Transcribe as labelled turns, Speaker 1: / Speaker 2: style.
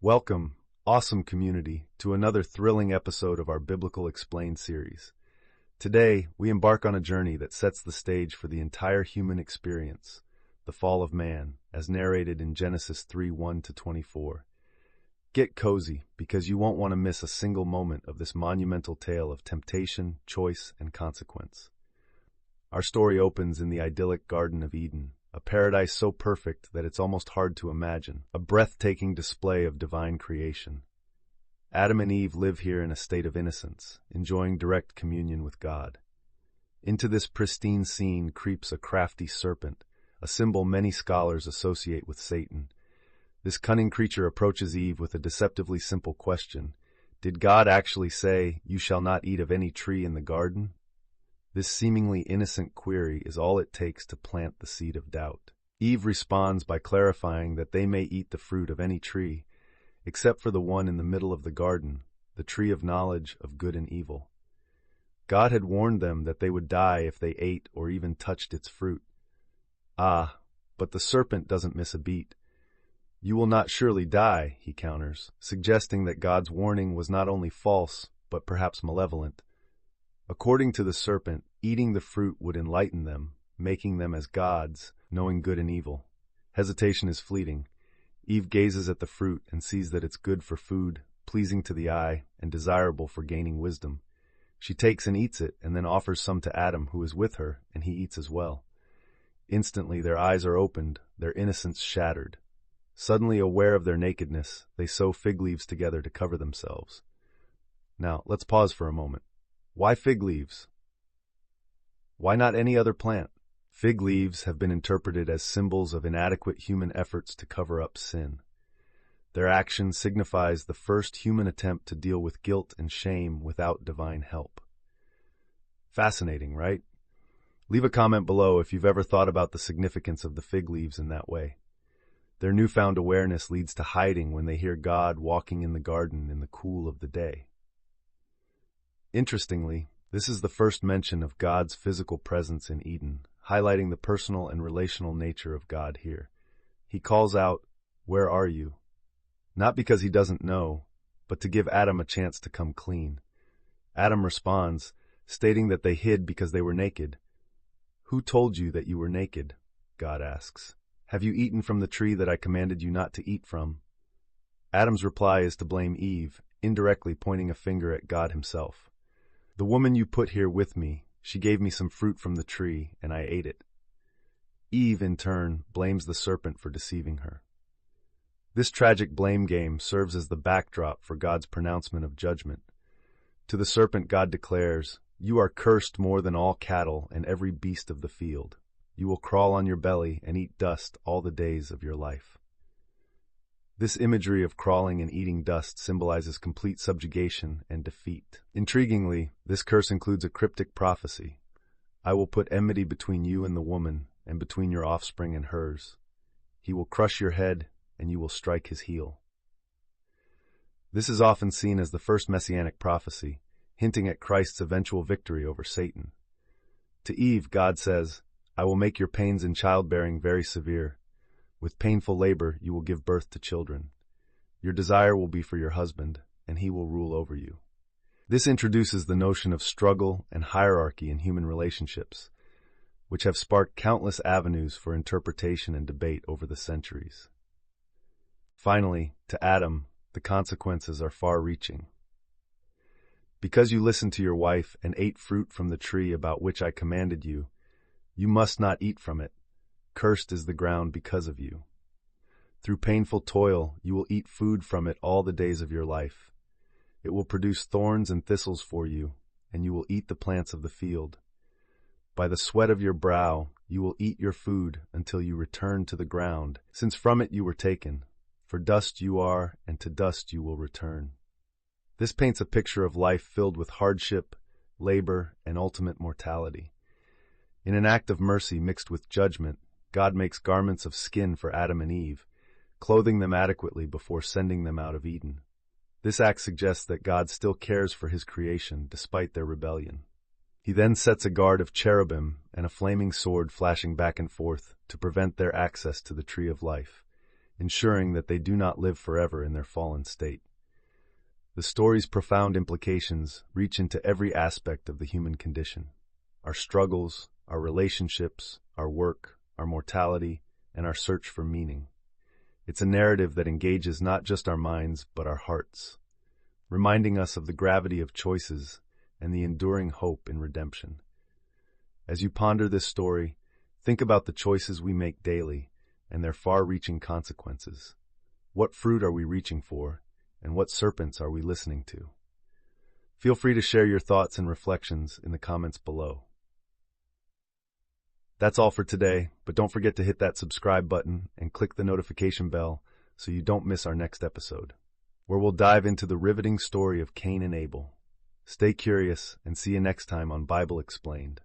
Speaker 1: Welcome, awesome community, to another thrilling episode of our Biblical Explained series. Today, we embark on a journey that sets the stage for the entire human experience, the fall of man, as narrated in Genesis 3:1-24. Get cozy, because you won't want to miss a single moment of this monumental tale of temptation, choice, and consequence. Our story opens in the idyllic Garden of Eden, a paradise so perfect that it's almost hard to imagine, a breathtaking display of divine creation. Adam and Eve live here in a state of innocence, enjoying direct communion with God. Into this pristine scene creeps a crafty serpent, a symbol many scholars associate with Satan. This cunning creature approaches Eve with a deceptively simple question. Did God actually say, "You shall not eat of any tree in the garden"? This seemingly innocent query is all it takes to plant the seed of doubt. Eve responds by clarifying that they may eat the fruit of any tree, except for the one in the middle of the garden, the tree of knowledge of good and evil. God had warned them that they would die if they ate or even touched its fruit. But the serpent doesn't miss a beat. "You will not surely die," he counters, suggesting that God's warning was not only false, but perhaps malevolent. According to the serpent, eating the fruit would enlighten them, making them as gods, knowing good and evil. Hesitation is fleeting. Eve gazes at the fruit and sees that it's good for food, pleasing to the eye, and desirable for gaining wisdom. She takes and eats it, and then offers some to Adam, who is with her, and he eats as well. Instantly their eyes are opened, their innocence shattered. Suddenly aware of their nakedness, they sew fig leaves together to cover themselves. Now, let's pause for a moment. Why fig leaves? Why not any other plant? Fig leaves have been interpreted as symbols of inadequate human efforts to cover up sin. Their action signifies the first human attempt to deal with guilt and shame without divine help. Fascinating, right? Leave a comment below if you've ever thought about the significance of the fig leaves in that way. Their newfound awareness leads to hiding when they hear God walking in the garden in the cool of the day. Interestingly, this is the first mention of God's physical presence in Eden, highlighting the personal and relational nature of God here. He calls out, "Where are you?" Not because he doesn't know, but to give Adam a chance to come clean. Adam responds, stating that they hid because they were naked. "Who told you that you were naked?" God asks. "Have you eaten from the tree that I commanded you not to eat from?" Adam's reply is to blame Eve, indirectly pointing a finger at God himself. "The woman you put here with me, she gave me some fruit from the tree, and I ate it." Eve, in turn, blames the serpent for deceiving her. This tragic blame game serves as the backdrop for God's pronouncement of judgment. To the serpent, God declares, "You are cursed more than all cattle and every beast of the field. You will crawl on your belly and eat dust all the days of your life." This imagery of crawling and eating dust symbolizes complete subjugation and defeat. Intriguingly, this curse includes a cryptic prophecy. "I will put enmity between you and the woman, and between your offspring and hers. He will crush your head, and you will strike his heel." This is often seen as the first messianic prophecy, hinting at Christ's eventual victory over Satan. To Eve, God says, "I will make your pains in childbearing very severe. With painful labor you will give birth to children. Your desire will be for your husband, and he will rule over you." This introduces the notion of struggle and hierarchy in human relationships, which have sparked countless avenues for interpretation and debate over the centuries. Finally, to Adam, the consequences are far-reaching. "Because you listened to your wife and ate fruit from the tree about which I commanded you, you must not eat from it. Cursed is the ground because of you. Through painful toil, you will eat food from it all the days of your life. It will produce thorns and thistles for you, and you will eat the plants of the field. By the sweat of your brow, you will eat your food until you return to the ground, since from it you were taken. For dust you are, and to dust you will return." This paints a picture of life filled with hardship, labor, and ultimate mortality. In an act of mercy mixed with judgment, God makes garments of skin for Adam and Eve, clothing them adequately before sending them out of Eden. This act suggests that God still cares for his creation despite their rebellion. He then sets a guard of cherubim and a flaming sword flashing back and forth to prevent their access to the tree of life. ensuring that they do not live forever in their fallen state. The story's profound implications reach into every aspect of the human condition: our struggles, our relationships, our work, our mortality, and our search for meaning. It's a narrative that engages not just our minds, but our hearts, reminding us of the gravity of choices and the enduring hope in redemption. As you ponder this story, think about the choices we make daily and their far-reaching consequences. What fruit are we reaching for, and what serpents are we listening to? Feel free to share your thoughts and reflections in the comments below. That's all for today, but don't forget to hit that subscribe button and click the notification bell so you don't miss our next episode, where we'll dive into the riveting story of Cain and Abel. Stay curious and see you next time on Bible Explained.